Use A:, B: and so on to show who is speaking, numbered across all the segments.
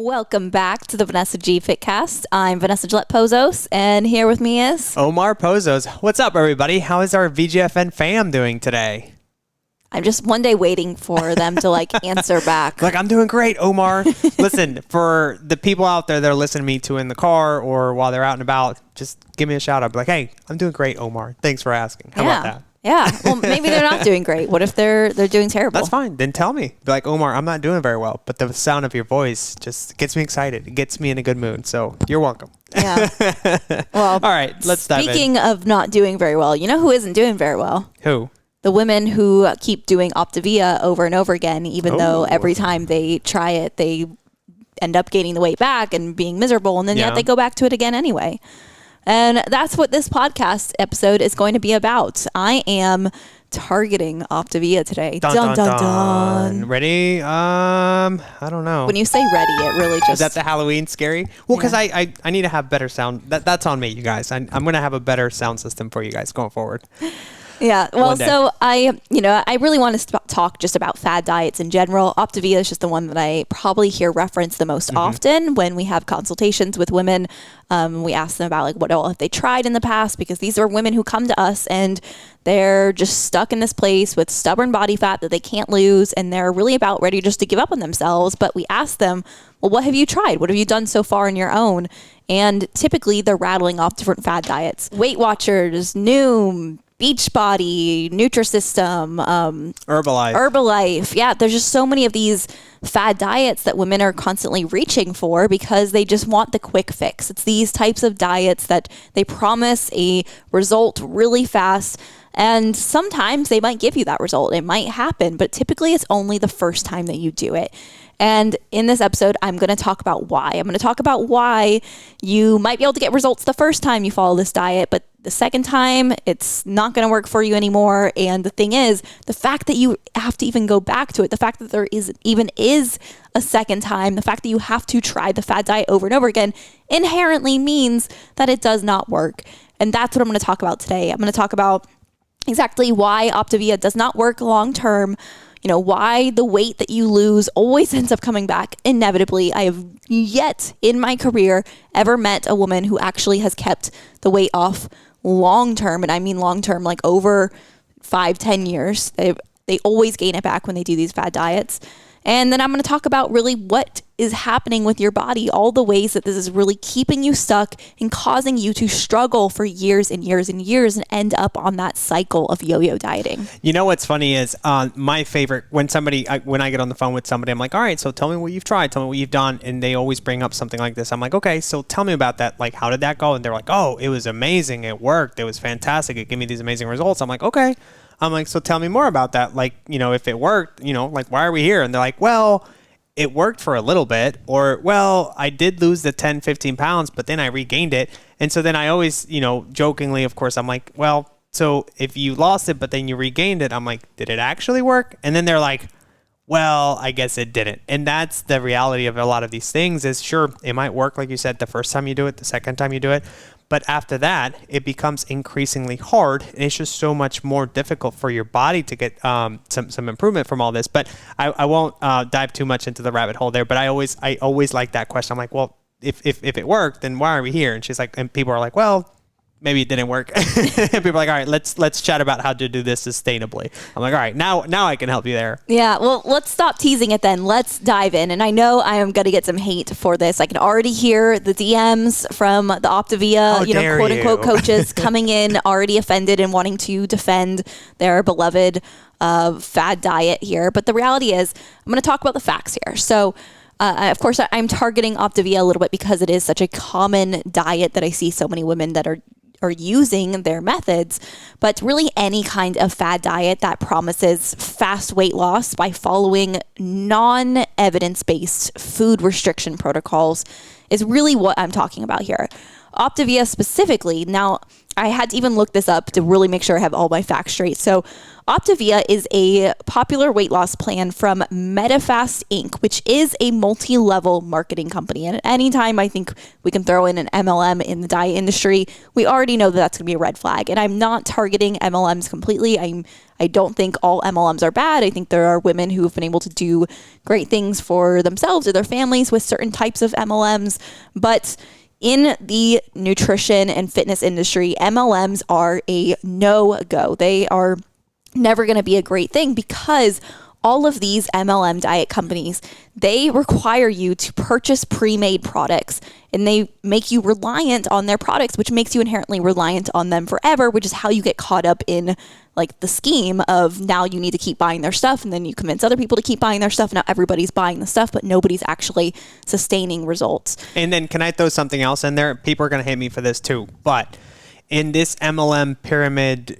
A: Welcome back to the Vanessa G Fitcast. I'm Vanessa Pozos, and here with me is
B: Omar Pozos. What's up, everybody? How is our VGFN fam doing today?
A: I'm just one day waiting for them to answer back.
B: I'm doing great, Omar. Listen, for the people out there that are listening to me too in the car or while they're out and about, just give me a shout out. Be like, hey, I'm doing great, Omar. Thanks for asking. How about that?
A: Yeah. Well, maybe they're not doing great. What if they're doing terrible?
B: That's fine. Then tell me. Be like, Omar, I'm not doing very well, but the sound of your voice just gets me excited. It gets me in a good mood. So you're welcome.
A: Yeah. Well,
B: all right, let's dive in.
A: Speaking of not doing very well, you know who isn't doing very well?
B: Who?
A: The women who keep doing Optavia over and over again, even though every time they try it, they end up gaining the weight back and being miserable, and then yet they go back to it again anyway. And that's what this podcast episode is going to be about. I am targeting Optavia today.
B: Dun, dun, dun. Ready? I don't know.
A: When you say ready, it really just...
B: Is that the Halloween scary? Well, because I need to have better sound. That's on me, you guys. I'm going to have a better sound system for you guys going forward.
A: Yeah. Well, so I really want to talk just about fad diets in general. Optavia is just the one that I probably hear referenced the most often when we have consultations with women. We ask them about what all have they tried in the past, because these are women who come to us and they're just stuck in this place with stubborn body fat that they can't lose, and they're really about ready just to give up on themselves. But we ask them, well, what have you tried? What have you done so far on your own? And typically they're rattling off different fad diets. Weight Watchers, Noom, Beachbody, Nutrisystem, Herbalife. Yeah, there's just so many of these fad diets that women are constantly reaching for because they just want the quick fix. It's these types of diets that they promise a result really fast, and sometimes they might give you that result. It might happen, but typically it's only the first time that you do it. And in this episode, I'm going to talk about why. I'm going to talk about why you might be able to get results the first time you follow this diet, but the second time, it's not going to work for you anymore. And the thing is, the fact that you have to even go back to it, the fact that there is a second time, the fact that you have to try the fad diet over and over again inherently means that it does not work. And that's what I'm going to talk about today. I'm going to talk about exactly why Optavia does not work long term. Why the weight that you lose always ends up coming back inevitably. I have yet in my career ever met a woman who actually has kept the weight off long term. And I mean long term, like over 5-10 years. They always gain it back when they do these fad diets. And then I'm going to talk about really what is happening with your body, all the ways that this is really keeping you stuck and causing you to struggle for years and years and years and end up on that cycle of yo-yo dieting.
B: You know what's funny is my favorite, when I get on the phone with somebody, I'm like, all right, so tell me what you've tried, tell me what you've done. And they always bring up something like this. I'm like, okay, so tell me about that. Like, how did that go? And they're like, oh, it was amazing. It worked. It was fantastic. It gave me these amazing results. I'm like, okay. I'm like, so tell me more about that. Like, if it worked, why are we here? And they're like, well, it worked for a little bit, or, well, I did lose the 10, 15 pounds, but then I regained it. And so then I always, jokingly, of course, I'm like, well, so if you lost it, but then you regained it, I'm like, did it actually work? And then they're like, well, I guess it didn't. And that's the reality of a lot of these things is, sure, it might work, like you said, the first time you do it, the second time you do it. But after that, it becomes increasingly hard, and it's just so much more difficult for your body to get some improvement from all this. But I won't dive too much into the rabbit hole there. But I always like that question. I'm like, well, if it worked, then why are we here? And she's like, and people are like, well, maybe it didn't work. People are like, all right, let's chat about how to do this sustainably. I'm like, all right, now I can help you there.
A: Yeah, well, let's stop teasing it then. Let's dive in. And I know I am going to get some hate for this. I can already hear the DMs from the Optavia, quote unquote coaches coming in already offended and wanting to defend their beloved fad diet here. But the reality is, I'm going to talk about the facts here. So of course, I'm targeting Optavia a little bit because it is such a common diet that I see so many women that are using their methods, but really any kind of fad diet that promises fast weight loss by following non-evidence-based food restriction protocols is really what I'm talking about here. Optavia specifically, now I had to even look this up to really make sure I have all my facts straight. So Optavia is a popular weight loss plan from Medifast Inc., which is a multi-level marketing company. And at any time I think we can throw in an MLM in the diet industry, we already know that that's going to be a red flag. And I'm not targeting MLMs completely. I I don't think all MLMs are bad. I think there are women who have been able to do great things for themselves or their families with certain types of MLMs. But in the nutrition and fitness industry, MLMs are a no-go. They are never going to be a great thing because all of these MLM diet companies, they require you to purchase pre-made products, and they make you reliant on their products, which makes you inherently reliant on them forever, which is how you get caught up in like the scheme of now you need to keep buying their stuff, and then you convince other people to keep buying their stuff. Now everybody's buying the stuff, but nobody's actually sustaining results.
B: And then can I throw something else in there? People are going to hate me for this too, but in this MLM pyramid,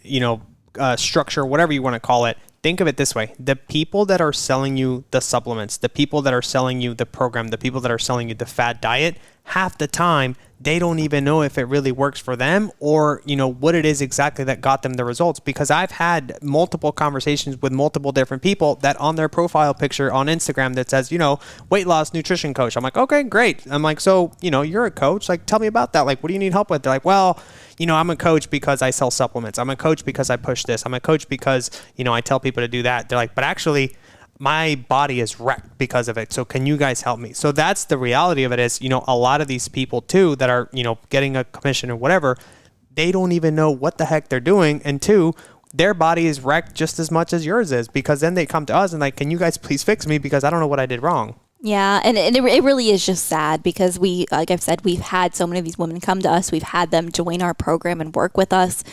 B: structure, whatever you want to call it, think of it this way. The people that are selling you the supplements, the people that are selling you the program, the people that are selling you the fad diet, half the time, they don't even know if it really works for them or, what it is exactly that got them the results. Because I've had multiple conversations with multiple different people that on their profile picture on Instagram that says, weight loss nutrition coach. I'm like, okay, great. I'm like, so, you're a coach. Like, tell me about that. Like, what do you need help with? They're like, well, I'm a coach because I sell supplements. I'm a coach because I push this. I'm a coach because, I tell people to do that. They're like, but actually, my body is wrecked because of it. So can you guys help me? So that's the reality of it is, a lot of these people too that are, getting a commission or whatever, they don't even know what the heck they're doing. And two, their body is wrecked just as much as yours is, because then they come to us and like, can you guys please fix me? Because I don't know what I did wrong.
A: Yeah, and it really is just sad because like I've said, we've had so many of these women come to us. We've had them join our program and work with us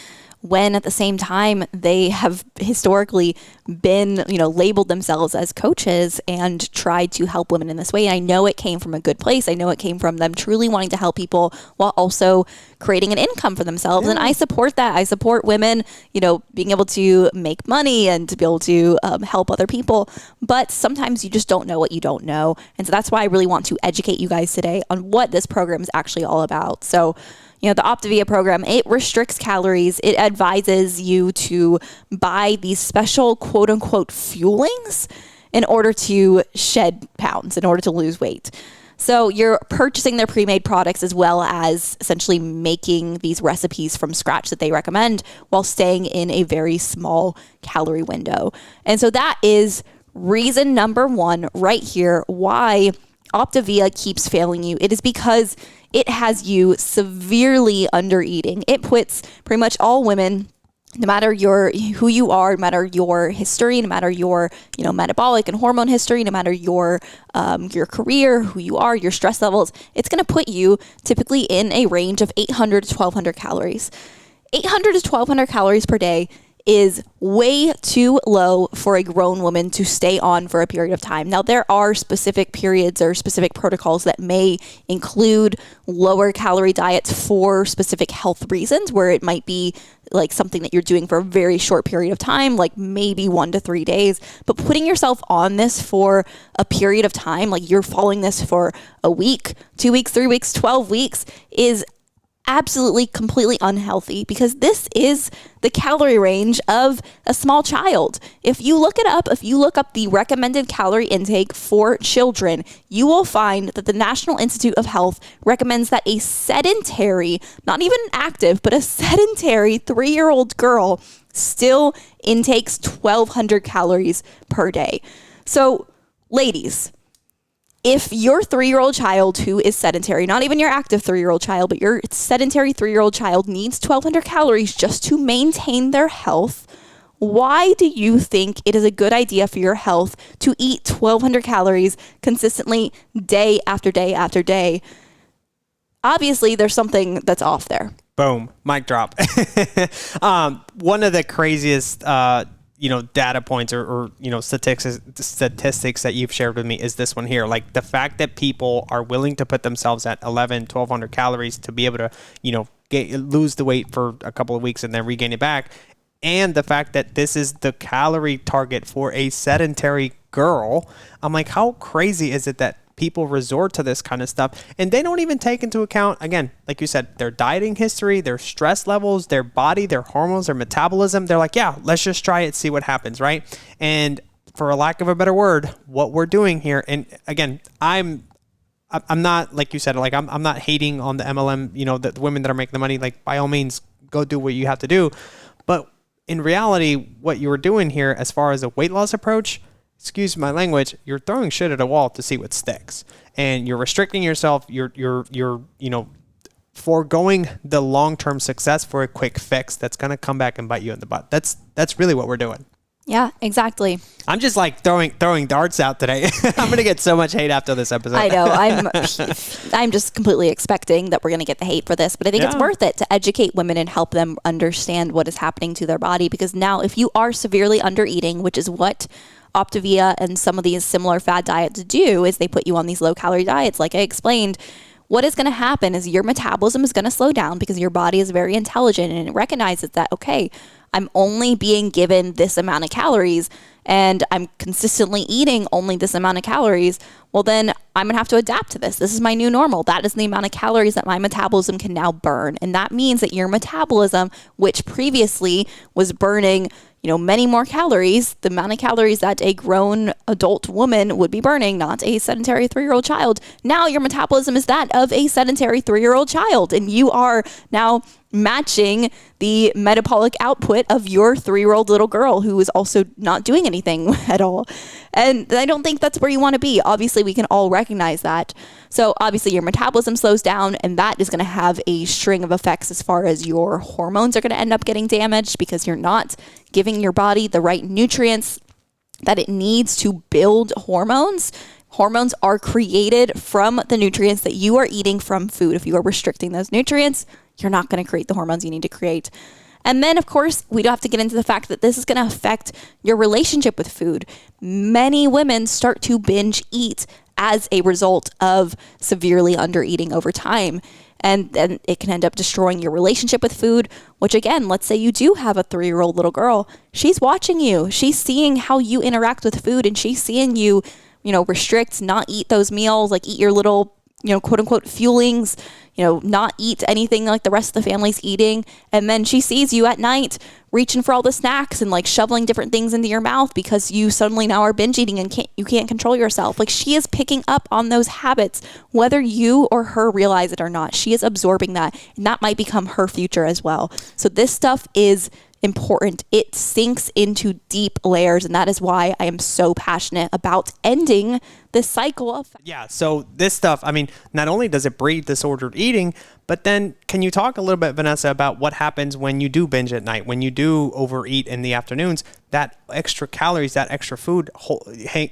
A: when at the same time they have historically been, labeled themselves as coaches and tried to help women in this way. I know it came from a good place. I know it came from them truly wanting to help people while also creating an income for themselves. Yeah. And I support that. I support women, being able to make money and to be able to help other people. But sometimes you just don't know what you don't know. And so that's why I really want to educate you guys today on what this program is actually all about. So, the Optavia program, it restricts calories. It advises you to buy these special quote unquote fuelings in order to shed pounds, in order to lose weight. So you're purchasing their pre-made products as well as essentially making these recipes from scratch that they recommend while staying in a very small calorie window. And so that is reason number one right here why Optavia keeps failing you. It is because it has you severely under eating. It puts pretty much all women, no matter who you are, no matter your history, no matter your metabolic and hormone history, no matter your career, who you are, your stress levels, it's going to put you typically in a range of 800 to 1,200 calories. 800 to 1,200 calories per day is way too low for a grown woman to stay on for a period of time. Now, there are specific periods or specific protocols that may include lower calorie diets for specific health reasons, where it might be like something that you're doing for a very short period of time, like maybe 1 to 3 days. But putting yourself on this for a period of time, like you're following this for a week, 2 weeks, 3 weeks, 12 weeks, is absolutely completely unhealthy, because this is the calorie range of a small child. If you look it up, if you look up the recommended calorie intake for children, you will find that the National Institute of Health recommends that a sedentary, not even active, but a sedentary 3-year-old girl still intakes 1,200 calories per day. So, ladies, if your 3-year-old child who is sedentary, not even your active 3-year-old child, but your sedentary 3-year-old child needs 1,200 calories just to maintain their health, why do you think it is a good idea for your health to eat 1,200 calories consistently day after day after day? Obviously, there's something that's off there.
B: Boom. Mic drop. One of the craziest data points or statistics that you've shared with me is this one here. Like the fact that people are willing to put themselves at 1,200 calories to be able to, lose the weight for a couple of weeks and then regain it back. And the fact that this is the calorie target for a sedentary girl. I'm like, how crazy is it that people resort to this kind of stuff and they don't even take into account, again, like you said, their dieting history, their stress levels, their body, their hormones, their metabolism. They're like, yeah, let's just try it, see what happens, right? And for a lack of a better word, what we're doing here, and again, I'm not, like you said, like I'm not hating on the MLM, the women that are making the money. Like by all means, go do what you have to do. But in reality, what you were doing here as far as a weight loss approach, excuse my language, you're throwing shit at a wall to see what sticks. And you're restricting yourself. You're foregoing the long-term success for a quick fix that's going to come back and bite you in the butt. That's really what we're doing.
A: Yeah, exactly.
B: I'm just like throwing darts out today. I'm going to get so much hate after this episode.
A: I know. I'm just completely expecting that we're going to get the hate for this, but I think it's worth it to educate women and help them understand what is happening to their body. Because now if you are severely under eating, which is what Optavia and some of these similar fad diets do, is they put you on these low calorie diets, like I explained. What is going to happen is your metabolism is going to slow down because your body is very intelligent and it recognizes that, okay, I'm only being given this amount of calories and I'm consistently eating only this amount of calories. Well, then I'm going to have to adapt to this. This is my new normal. That is the amount of calories that my metabolism can now burn. And that means that your metabolism, which previously was burning many more calories, the amount of calories that a grown adult woman would be burning, not a sedentary 3-year-old child. Now your metabolism is that of a sedentary 3-year-old child. And you are now matching the metabolic output of your 3-year-old little girl who is also not doing anything at all. And I don't think that's where you want to be. Obviously, we can all recognize that. So obviously your metabolism slows down, and that is going to have a string of effects as far as your hormones are going to end up getting damaged because you're not giving your body the right nutrients that it needs to build hormones. Hormones are created from the nutrients that you are eating from food. If you are restricting those nutrients, you're not going to create the hormones you need to create. And then, of course, we don't have to get into the fact that this is going to affect your relationship with food. Many women start to binge eat as a result of severely undereating over time. And then it can end up destroying your relationship with food, which again, let's say you do have a 3-year-old little girl. She's watching you. She's seeing how you interact with food, and she's seeing you, restrict, not eat those meals, like eat your little, quote unquote fuelings, not eat anything like the rest of the family's eating. And then she sees you at night reaching for all the snacks and like shoveling different things into your mouth because you suddenly now are binge eating and you can't control yourself. Like, she is picking up on those habits, whether you or her realize it or not. She is absorbing that, and that might become her future as well. So this stuff is important. It sinks into deep layers, and that is why I am so passionate about ending this cycle of
B: so this stuff, I mean, not only does it breed disordered eating, but then can you talk a little bit, Vanessa, about what happens when you do binge at night, when you do overeat in the afternoons? That extra calories, that extra food,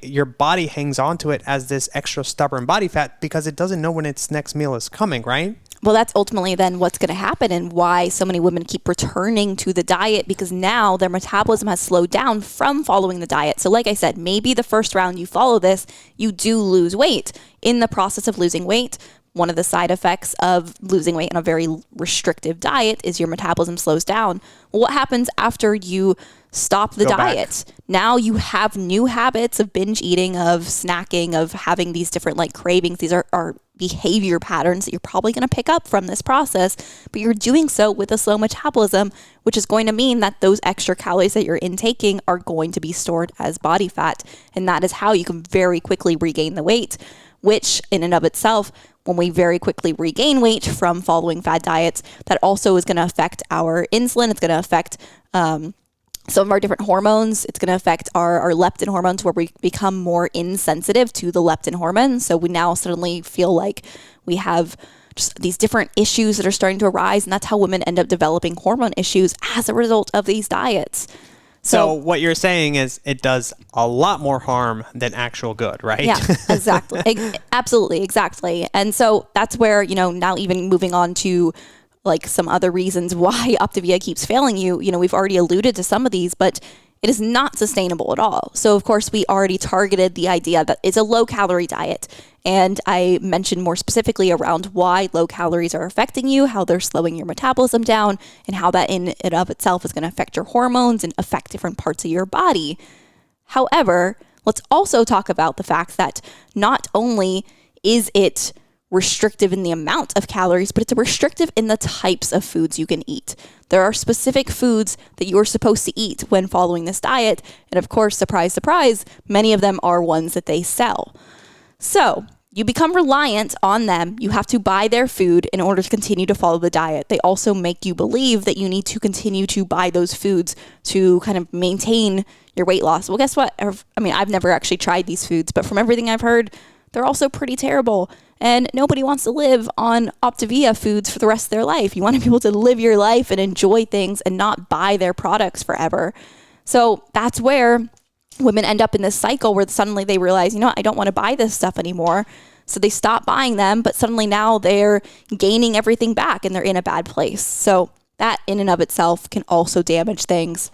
B: your body hangs on to it as this extra stubborn body fat because it doesn't know when its next meal is coming, right?
A: Well, that's ultimately then what's going to happen, and why so many women keep returning to the diet, because now their metabolism has slowed down from following the diet. So like I said, maybe the first round you follow this, you do lose weight. In the process of losing weight, one of the side effects of losing weight on a very restrictive diet is your metabolism slows down. Well, what happens after you stop the diet? Now you have new habits of binge eating, of snacking, of having these different like cravings. These are behavior patterns that you're probably going to pick up from this process, but you're doing so with a slow metabolism, which is going to mean that those extra calories that you're intaking are going to be stored as body fat. And that is how you can very quickly regain the weight, which in and of itself, when we very quickly regain weight from following fad diets, that also is going to affect our insulin. It's going to affect some of our different hormones. It's going to affect our leptin hormones, where we become more insensitive to the leptin hormone. So we now suddenly feel like we have just these different issues that are starting to arise. And that's how women end up developing hormone issues as a result of these diets.
B: So what you're saying is it does a lot more harm than actual good, right?
A: Yeah, exactly. Absolutely, exactly. And so that's where, now even moving on to like some other reasons why Optavia keeps failing you, we've already alluded to some of these, but it is not sustainable at all. So of course we already targeted the idea that it's a low calorie diet. And I mentioned more specifically around why low calories are affecting you, how they're slowing your metabolism down, and how that in and of itself is going to affect your hormones and affect different parts of your body. However, let's also talk about the fact that not only is it restrictive in the amount of calories, but it's restrictive in the types of foods you can eat. There are specific foods that you're supposed to eat when following this diet. And of course, surprise, surprise, many of them are ones that they sell. So you become reliant on them. You have to buy their food in order to continue to follow the diet. They also make you believe that you need to continue to buy those foods to kind of maintain your weight loss. Well, guess what? I mean, I've never actually tried these foods, but from everything I've heard, they're also pretty terrible. And nobody wants to live on Optavia foods for the rest of their life. You want to be able to live your life and enjoy things and not buy their products forever. So that's where women end up in this cycle where suddenly they realize, you know, I don't want to buy this stuff anymore. So they stop buying them, but suddenly now they're gaining everything back and they're in a bad place. So that in and of itself can also damage things.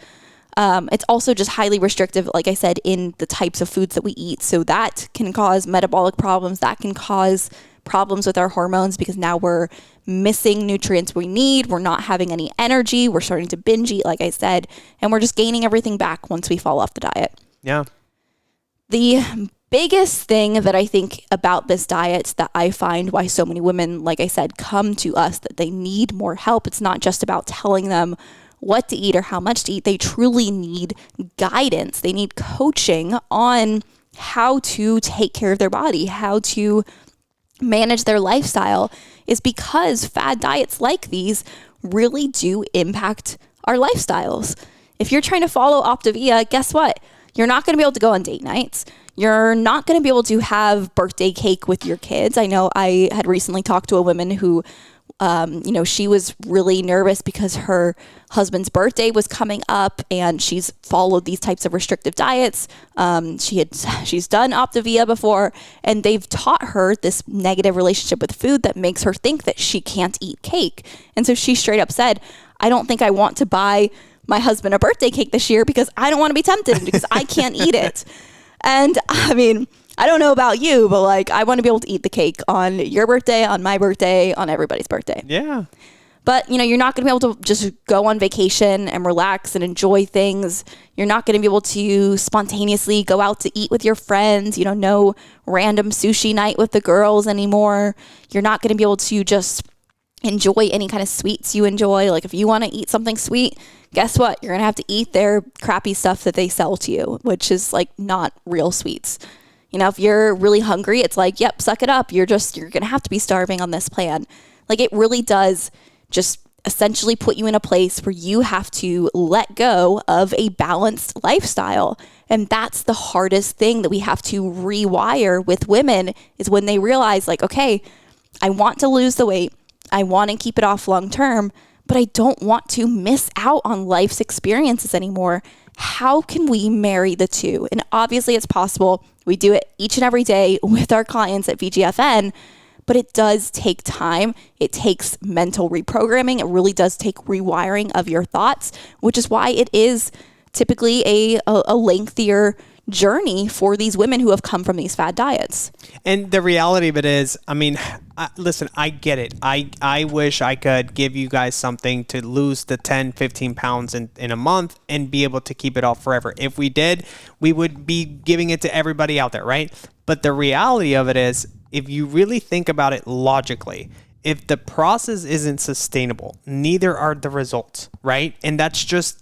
A: It's also just highly restrictive, like I said, in the types of foods that we eat. So that can cause metabolic problems. That can cause problems with our hormones because now we're missing nutrients we need. We're not having any energy. We're starting to binge eat, like I said, and we're just gaining everything back once we fall off the diet.
B: Yeah.
A: The biggest thing that I think about this diet that I find why so many women, like I said, come to us that they need more help. It's not just about telling them what to eat or how much to eat. They truly need guidance. They need coaching on how to take care of their body, how to manage their lifestyle, is because fad diets like these really do impact our lifestyles. If you're trying to follow Optavia, guess what? You're not going to be able to go on date nights. You're not going to be able to have birthday cake with your kids. I know I had recently talked to a woman who she was really nervous because her husband's birthday was coming up and she's followed these types of restrictive diets. She's done Optavia before, and they've taught her this negative relationship with food that makes her think that she can't eat cake. And so she straight up said, I don't think I want to buy my husband a birthday cake this year because I don't want to be tempted because I can't eat it. And I mean, I don't know about you, but like, I want to be able to eat the cake on your birthday, on my birthday, on everybody's birthday.
B: Yeah.
A: But, you know, you're not going to be able to just go on vacation and relax and enjoy things. You're not going to be able to spontaneously go out to eat with your friends, you know, no random sushi night with the girls anymore. You're not going to be able to just enjoy any kind of sweets you enjoy. Like if you want to eat something sweet, guess what? You're going to have to eat their crappy stuff that they sell to you, which is like not real sweets. You know, if you're really hungry, it's like, yep, suck it up. You're going to have to be starving on this plan. Like it really does just essentially put you in a place where you have to let go of a balanced lifestyle. And that's the hardest thing that we have to rewire with women is when they realize like, okay, I want to lose the weight. I want to keep it off long term, but I don't want to miss out on life's experiences anymore. How can we marry the two? And obviously it's possible. We do it each and every day with our clients at VGFN, but it does take time. It takes mental reprogramming. It really does take rewiring of your thoughts, which is why it is typically a lengthier journey for these women who have come from these fad diets.
B: And the reality of it is, I mean, listen, I get it. I wish I could give you guys something to lose the 10, 15 pounds in a month and be able to keep it off forever. If we did, we would be giving it to everybody out there, right? But the reality of it is, if you really think about it logically, if the process isn't sustainable, neither are the results, right? And that's just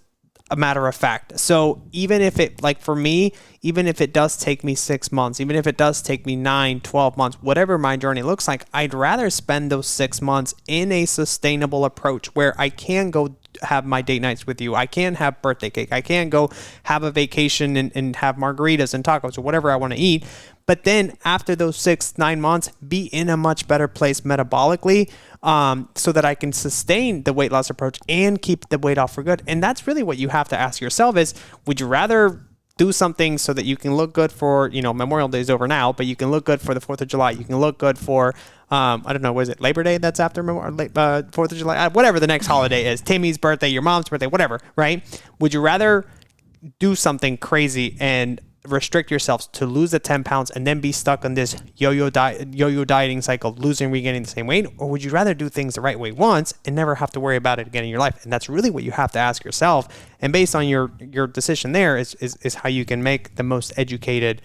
B: a matter of fact. So even if it, like for me, even if it does take me 6 months, even if it does take me 9, 12 months, whatever my journey looks like, I'd rather spend those 6 months in a sustainable approach where I can go have my date nights with you. I can have birthday cake. I can go have a vacation and have margaritas and tacos or whatever I want to eat. But then after those 6, 9 months, be in a much better place metabolically, so that I can sustain the weight loss approach and keep the weight off for good. And that's really what you have to ask yourself is, would you rather do something so that you can look good for, you know, Memorial Day is over now, but you can look good for the 4th of July. You can look good for, I don't know, was it Labor Day that's after 4th of July? Whatever the next holiday is, Timmy's birthday, your mom's birthday, whatever, right? Would you rather do something crazy and restrict yourselves to lose the 10 pounds and then be stuck on this yo-yo dieting cycle, losing, regaining the same weight? Or would you rather do things the right way once and never have to worry about it again in your life? And that's really what you have to ask yourself. And based on your decision there is how you can make the most educated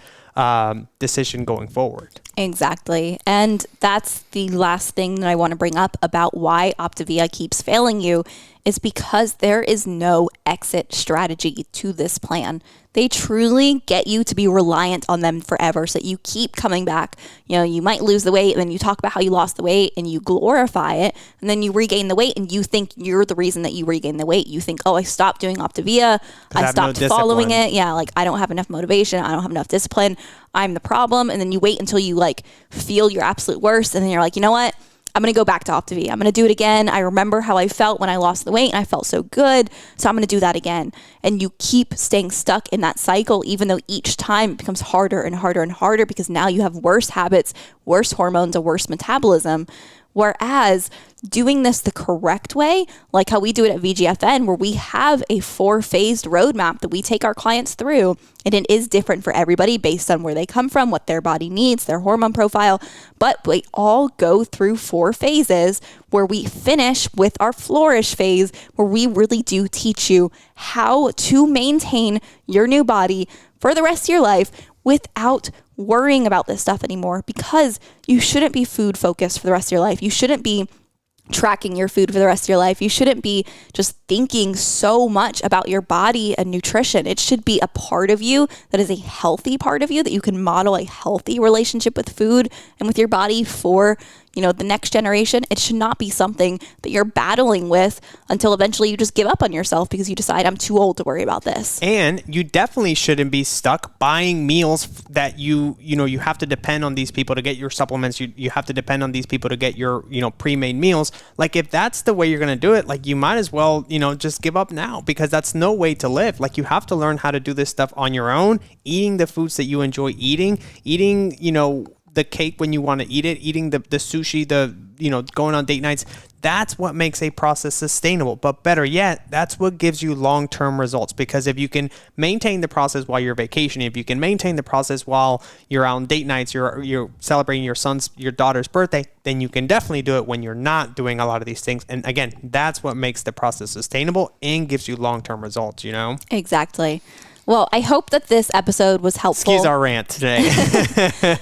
B: decision going forward.
A: Exactly. And that's the last thing that I want to bring up about why Optavia keeps failing you is because there is no exit strategy to this plan. They truly get you to be reliant on them forever so that you keep coming back. You know, you might lose the weight and then you talk about how you lost the weight and you glorify it, and then you regain the weight and you think you're the reason that you regain the weight. You think, oh, I stopped doing Optavia. I stopped following it. Yeah, like I don't have enough motivation. I don't have enough discipline. I'm the problem. And then you wait until you like feel your absolute worst. And then you're like, you know what? I'm going to go back to Optavia. I'm going to do it again. I remember how I felt when I lost the weight and I felt so good. So I'm going to do that again. And you keep staying stuck in that cycle, even though each time it becomes harder and harder and harder because now you have worse habits, worse hormones, a worse metabolism. Whereas doing this the correct way, like how we do it at VGFN, where we have a 4-phased roadmap that we take our clients through, and it is different for everybody based on where they come from, what their body needs, their hormone profile, but we all go through 4 phases where we finish with our flourish phase, where we really do teach you how to maintain your new body for the rest of your life without worrying about this stuff anymore, because you shouldn't be food focused for the rest of your life. You shouldn't be tracking your food for the rest of your life. You shouldn't be just thinking so much about your body and nutrition. It should be a part of you that is a healthy part of you, that you can model a healthy relationship with food and with your body for, you know, the next generation. It should not be something that you're battling with until eventually you just give up on yourself because you decide I'm too old to worry about this.
B: And you definitely shouldn't be stuck buying meals that you have to depend on these people to get your supplements. You have to depend on these people to get your, pre-made meals. Like if that's the way you're going to do it, like you might as well, just give up now, because that's no way to live. Like you have to learn how to do this stuff on your own, eating the foods that you enjoy eating, the cake when you want to eat it, eating the sushi, going on date nights. That's what makes a process sustainable. But better yet, that's what gives you long-term results. Because if you can maintain the process while you're vacationing, if you can maintain the process while you're out on date nights, you're celebrating your daughter's birthday, then you can definitely do it when you're not doing a lot of these things. And again, that's what makes the process sustainable and gives you long-term results,
A: Exactly. Well, I hope that this episode was helpful.
B: Excuse our rant today.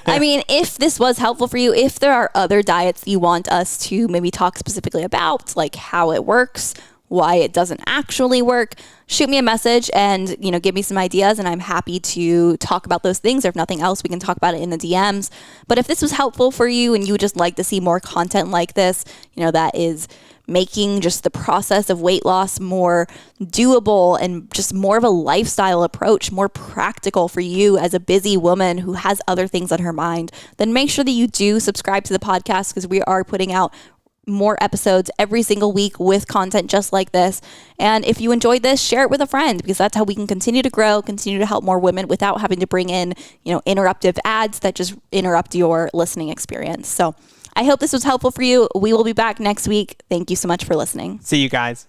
A: I mean, if this was helpful for you, if there are other diets you want us to maybe talk specifically about, like how it works, why it doesn't actually work, shoot me a message and, give me some ideas, and I'm happy to talk about those things. Or if nothing else, we can talk about it in the DMs. But if this was helpful for you and you would just like to see more content like this, that is making just the process of weight loss more doable and just more of a lifestyle approach, more practical for you as a busy woman who has other things on her mind, then make sure that you do subscribe to the podcast, because we are putting out more episodes every single week with content just like this. And if you enjoyed this, share it with a friend, because that's how we can continue to grow, continue to help more women without having to bring in, interruptive ads that just interrupt your listening experience. So I hope this was helpful for you. We will be back next week. Thank you so much for listening.
B: See you guys.